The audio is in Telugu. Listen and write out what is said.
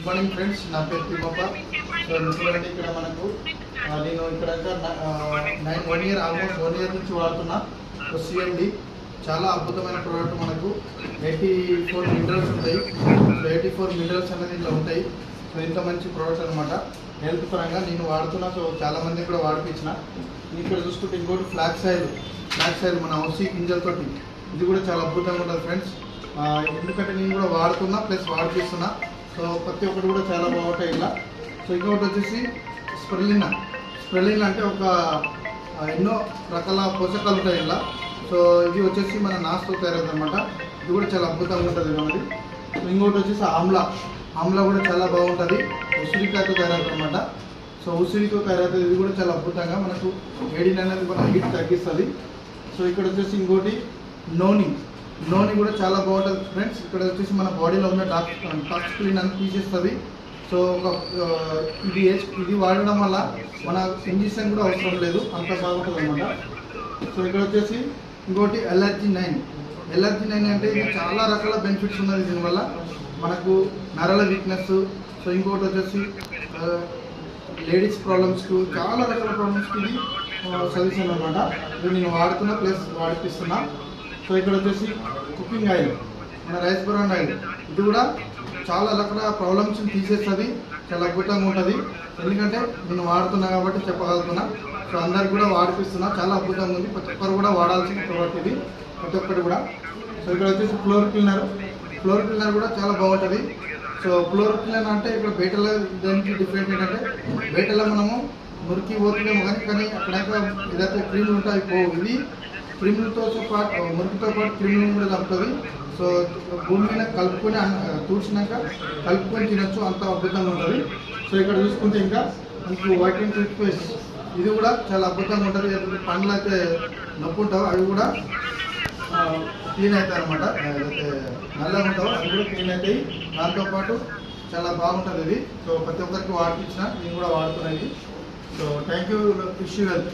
గుడ్ మార్నింగ్ ఫ్రెండ్స్, నా పేరు తిమ్మప్ప. సో చూడండి ఇక్కడ మనకు నేను ఇక్కడ 1 ఇయర్ ఆల్మోస్ట్ 1 ఇయర్ నుంచి వాడుతున్నా. సో సిఎండి చాలా అద్భుతమైన ప్రోడక్ట్. మనకు 84 మినరల్స్ ఉంటాయి. సో 84 మినరల్స్ అనేది ఇట్లా ఉంటాయి. సో ఇంత మంచి ప్రోడక్ట్ అనమాట. హెల్త్ పరంగా నేను వాడుతున్నా. సో చాలా మంది కూడా వాడిపించిన. ఇక్కడ చూసుకుంటే ఇంకోటి ఫ్లాక్స్ ఆయిల్ మన హౌసీ గింజలతోటి, ఇది కూడా చాలా అద్భుతంగా ఉంటుంది ఫ్రెండ్స్. ఎందుకంటే నేను కూడా వాడుతున్నా ప్లస్ వాడిపిస్తున్నా. సో ప్రతి ఒక్కటి కూడా చాలా బాగుంటాయి ఇలా. సో ఇంకొకటి వచ్చేసి స్ప్రెలిన్ అంటే ఒక ఎన్నో రకాల పోషకాలు ఉంటాయి ఇలా. సో ఇది వచ్చేసి మన నాస్తో తయారవుతుంది అనమాట. ఇది కూడా చాలా అద్భుతంగా ఉంటుంది మనది. సో ఇంకొకటి వచ్చేసి ఆమ్లా కూడా చాలా బాగుంటుంది. ఉసిరికాయతో తయారవుతుంది అనమాట. సో ఉసిరితో తయారవుతుంది. ఇది కూడా చాలా అద్భుతంగా మనకు వేడిని అనేది మన హీట్ తగ్గిస్తుంది. సో ఇక్కడ వచ్చేసి ఇంకోటి నోని కూడా చాలా బాగుంటుంది ఫ్రెండ్స్. ఇక్కడ వచ్చేసి మన బాడీలో ఉన్న టాక్స్ క్లీన్ అని తీసేస్తుంది. సో ఇది వాడడం వల్ల మన ఇంజెక్షన్ కూడా అవసరం లేదు, అంత బాగుంటుంది అనమాట. సో ఇక్కడ వచ్చేసి ఇంకోటి ఎలర్జీ 9 అంటే ఇది చాలా రకాల బెనిఫిట్స్ ఉన్నది. దీనివల్ల మనకు నరాల వీక్నెస్. సో ఇంకోటి వచ్చేసి లేడీస్ ప్రాబ్లమ్స్కు, చాలా రకాల ప్రాబ్లమ్స్కి ఇది సొల్యూషన్ అనమాట. ఇది నేను వాడుతున్నా ప్లస్ వాడిపిస్తున్నా. సో ఇక్కడ వచ్చేసి కుకింగ్ ఆయిల్, మన రైస్ బ్రాండ్ ఆయిల్, ఇది కూడా చాలా రకాల ప్రాబ్లమ్స్ని తీసేస్తుంది. చాలా అద్భుతంగా ఉంటుంది. ఎందుకంటే నేను వాడుతున్నా కాబట్టి చెప్పగలుగుతున్నా. సో అందరికి కూడా వాడిపిస్తున్నా. చాలా అద్భుతంగా ఉంది. ప్రతి ఒక్కరు కూడా వాడాల్సిన ప్రోడక్ట్ ఇది, ప్రతి ఒక్కటి కూడా. సో ఇక్కడ వచ్చేసి ఫ్లోర్ క్లీనర్ కూడా చాలా బాగుంటుంది. సో ఫ్లోర్ క్లీనర్ అంటే ఇక్కడ బయటలో దానికి డిఫరెంట్ ఏంటంటే, బయటలో మనము మురికి పోతున్నాము కానీ అక్కడైతే ఏదైతే క్రీములు ఉంటాయి పోవు. ఇది క్రిములతో పాటు మురికితో పాటు క్రిములు కూడా కలుపుతుంది. సో భూమి మీద కలుపుకొని తూడ్చినాక కలుపుకొని తినచ్చు, అంత అద్భుతంగా ఉంటుంది. సో ఇక్కడ చూసుకుంటే ఇంకా మీకు వైట్నింగ్ టూత్పేస్ట్, ఇది కూడా చాలా అద్భుతంగా ఉంటుంది. పండ్లు అయితే నొప్పి ఉంటావు అవి కూడా క్లీన్ అవుతాయి అనమాట. ఏదైతే నల్లగా ఉంటావో అవి కూడా క్లీన్ అవుతాయి. దాంతోపాటు చాలా బాగుంటుంది ఇది. సో ప్రతి ఒక్కరికి వాడిపించిన, నేను కూడా వాడుతున్నాయి. So thank you. Wish you wealth.